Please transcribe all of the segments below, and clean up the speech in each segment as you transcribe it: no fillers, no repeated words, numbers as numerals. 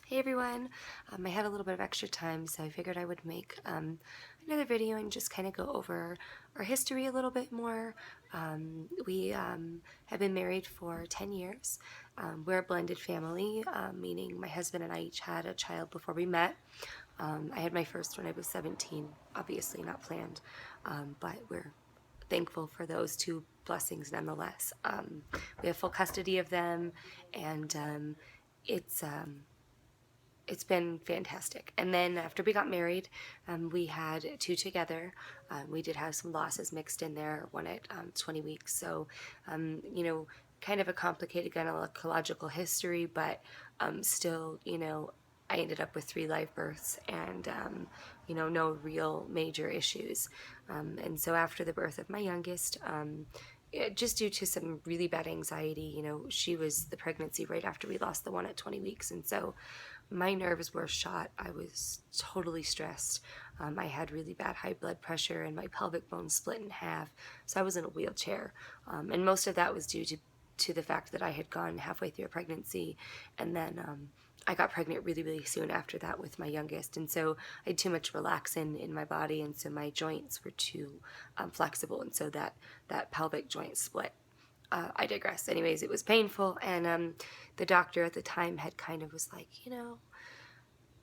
Hey everyone, I had a little bit of extra time, so I figured I would make another video and just kind of go over our history a little bit more. We have been married for 10 years. We're a blended family, meaning my husband and I each had a child before we met. I had my first when I was 17, obviously not planned, but we're thankful for those two blessings nonetheless. We have full custody of them, and it's it's been fantastic. And then after we got married, we had two together. We did have some losses mixed in there, one at 20 weeks. So, kind of a complicated gynecological history, but still, I ended up with 3 live births and, no real major issues. And so after the birth of my youngest, just due to some really bad anxiety, she was the pregnancy right after we lost the one at 20 weeks. And so my nerves were shot. I was totally stressed. I had really bad high blood pressure and my pelvic bone split in half. So I was in a wheelchair. And most of that was due to the fact that I had gone halfway through a pregnancy, and then I got pregnant really, really soon after that with my youngest. And so I had too much relaxin in my body, and so my joints were too flexible, and so that pelvic joint split. I digress. Anyways, it was painful, and the doctor at the time had kind of was like,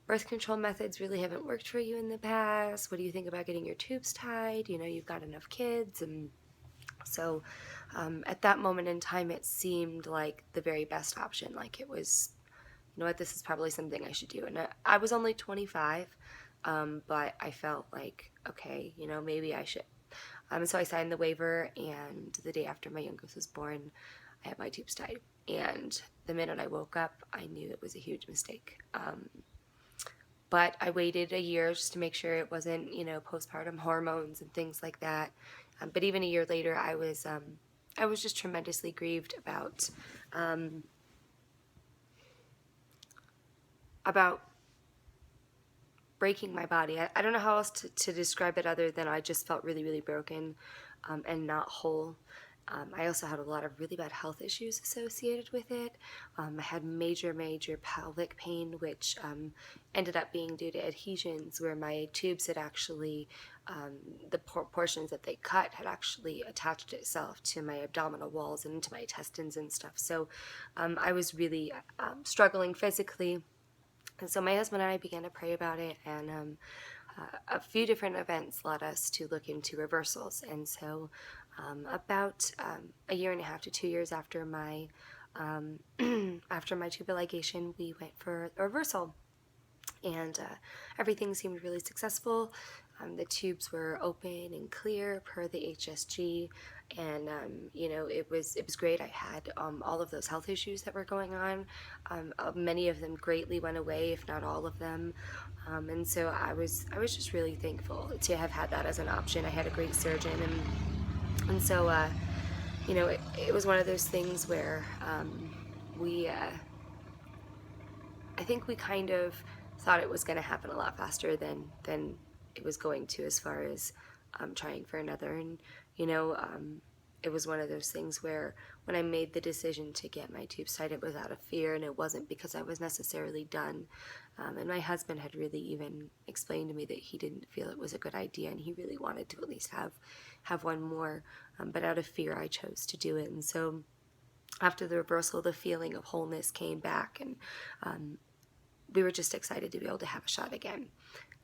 birth control methods really haven't worked for you in the past. What do you think about getting your tubes tied? You've got enough kids. And so at that moment in time, it seemed like the very best option. Like it was, this is probably something I should do. And I was only 25, but I felt like, okay, maybe I should. So I signed the waiver, and the day after my youngest was born, I had my tubes tied. And the minute I woke up, I knew it was a huge mistake. But I waited a year just to make sure it wasn't, postpartum hormones and things like that. But even a year later, I was just tremendously grieved about breaking my body. I don't know how else to describe it other than I just felt really, really broken and not whole. I also had a lot of really bad health issues associated with it. I had major, major pelvic pain, which ended up being due to adhesions, where my tubes had actually, the portions that they cut had actually attached itself to my abdominal walls and into my intestines and stuff. So I was really struggling physically. And so my husband and I began to pray about it, and a few different events led us to look into reversals. And so about a year and a half to 2 years after my after my tubal ligation, we went for a reversal, and everything seemed really successful. The tubes were open and clear per the HSG, and it was great. I had all of those health issues that were going on. Many of them greatly went away, if not all of them. And so I was just really thankful to have had that as an option. I had a great surgeon, and so it was one of those things where we I think we kind of thought it was going to happen a lot faster than it was going to, as far as trying for another. And it was one of those things where when I made the decision to get my tubes tied, it was out of fear, and it wasn't because I was necessarily done. And my husband had really even explained to me that he didn't feel it was a good idea, and he really wanted to at least have one more. But out of fear, I chose to do it. And so after the reversal, the feeling of wholeness came back, and we were just excited to be able to have a shot again.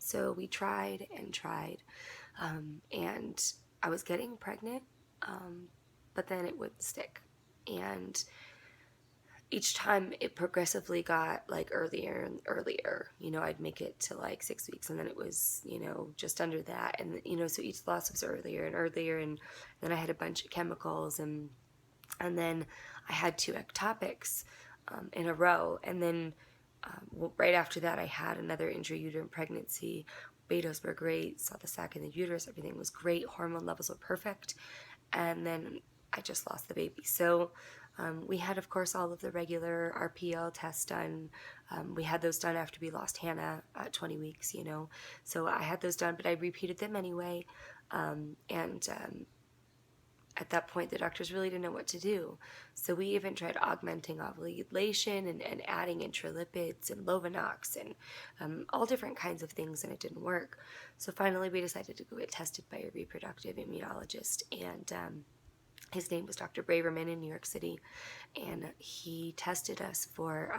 So we tried and tried, and I was getting pregnant, but then it wouldn't stick. And each time it progressively got like earlier and earlier. I'd make it to like 6 weeks, and then it was, just under that. And, so each loss was earlier and earlier, and then I had a bunch of chemicals, and then I had 2 ectopics in a row. And then right after that, I had another intrauterine pregnancy. Betas were great, saw the sac in the uterus, everything was great, hormone levels were perfect, and then I just lost the baby. So we had, of course, all of the regular RPL tests done. We had those done after we lost Hannah at 20 weeks, So I had those done, but I repeated them anyway. And at that point, the doctors really didn't know what to do. So we even tried augmenting ovulation and adding intralipids and Lovenox and all different kinds of things, and it didn't work. So finally, we decided to go get tested by a reproductive immunologist, and his name was Dr. Braverman in New York City, and he tested us for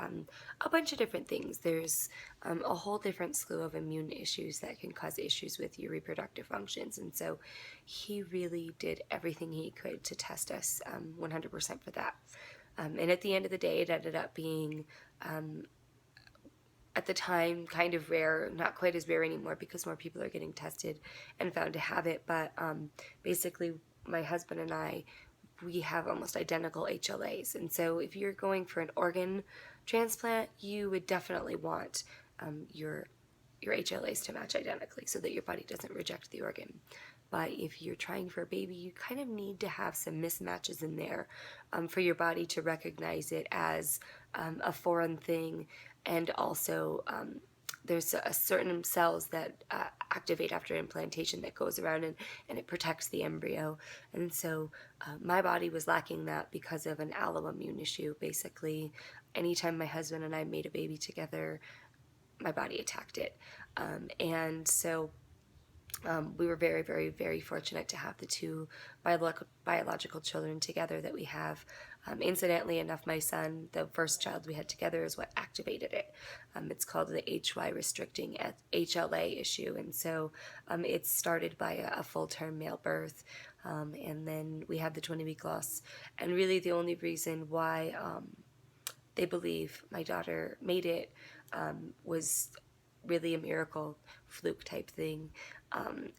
a bunch of different things. There's a whole different slew of immune issues that can cause issues with your reproductive functions, and so he really did everything he could to test us 100% for that. And at the end of the day, it ended up being at the time kind of rare, not quite as rare anymore because more people are getting tested and found to have it, but basically my husband and I, we have almost identical HLAs, and so if you're going for an organ transplant, you would definitely want your HLAs to match identically so that your body doesn't reject the organ. But if you're trying for a baby, you kind of need to have some mismatches in there for your body to recognize it as a foreign thing, and also there's a certain cells that activate after implantation that goes around and it protects the embryo. And so my body was lacking that because of an alloimmune issue. Basically, anytime my husband and I made a baby together, my body attacked it. And so we were very, very, very fortunate to have the two biological children together that we have. Incidentally enough, my son, the first child we had together, is what activated it. It's called the HY restricting HLA issue, and so it started by a full-term male birth, and then we had the 20-week loss. And really the only reason why they believe my daughter made it was really a miracle, fluke type thing.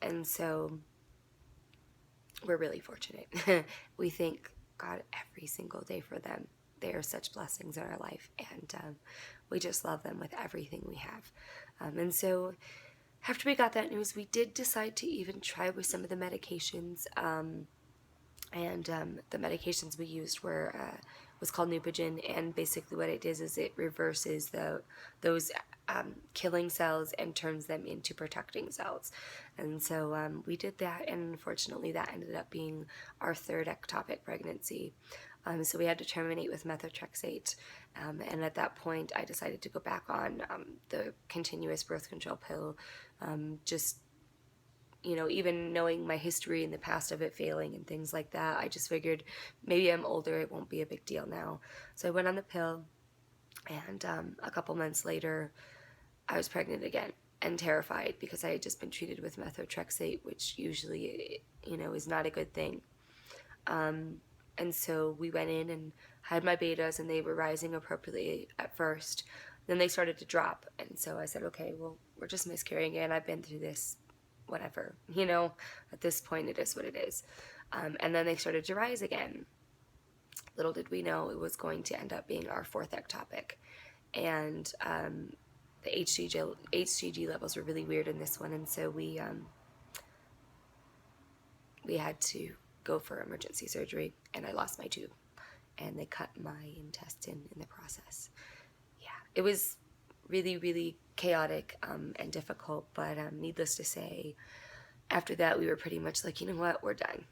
And so we're really fortunate. We thank God every single day for them. They are such blessings in our life, and we just love them with everything we have. And so after we got that news, we did decide to even try with some of the medications. And the medications we used was called Neupogen, and basically what it is it reverses those killing cells and turns them into protecting cells. And so we did that, and unfortunately that ended up being our third ectopic pregnancy. So we had to terminate with methotrexate, and at that point I decided to go back on the continuous birth control pill, just even knowing my history in the past of it failing and things like that. I just figured maybe I'm older, it won't be a big deal now. So I went on the pill, and a couple months later, I was pregnant again and terrified because I had just been treated with methotrexate, which usually, is not a good thing. And so we went in and had my betas, and they were rising appropriately at first. Then they started to drop, and so I said, okay, well, we're just miscarrying again. I've been through this, whatever, at this point it is what it is. And then they started to rise again. Little did we know it was going to end up being our fourth ectopic. And the HCG levels were really weird in this one, and so we had to go for emergency surgery, and I lost my tube, and they cut my intestine in the process. Yeah, it was really, really chaotic and difficult, but needless to say, after that we were pretty much like, you know what, we're done.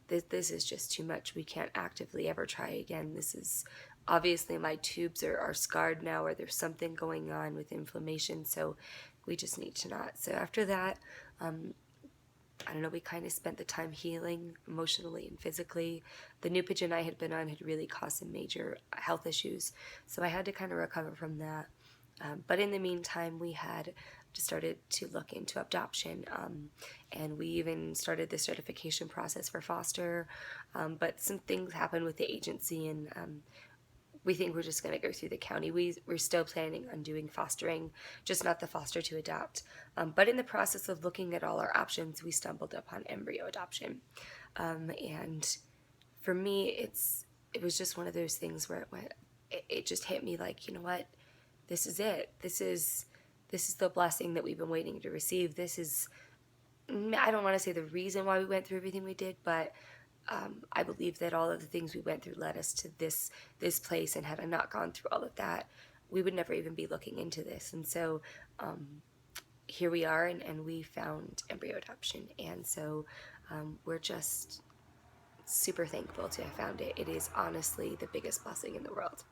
This is just too much. We can't actively ever try again. This is obviously, my tubes are scarred now, or there's something going on with inflammation, so we just need to not. So after that, I don't know, we kind of spent the time healing emotionally and physically. The Neupogen I had been on had really caused some major health issues, so I had to kind of recover from that. But in the meantime, we had just started to look into adoption, and we even started the certification process for foster, but some things happened with the agency, and we think we're just going to go through the county. We're still planning on doing fostering, just not the foster to adopt. But in the process of looking at all our options, we stumbled upon embryo adoption. And for me, it was just one of those things where it just hit me like, you know what, this is it. This is the blessing that we've been waiting to receive. This is, I don't want to say the reason why we went through everything we did, but I believe that all of the things we went through led us to this place, and had I not gone through all of that, we would never even be looking into this. And so here we are, and we found embryo adoption, and so we're just super thankful to have found it. It is honestly the biggest blessing in the world.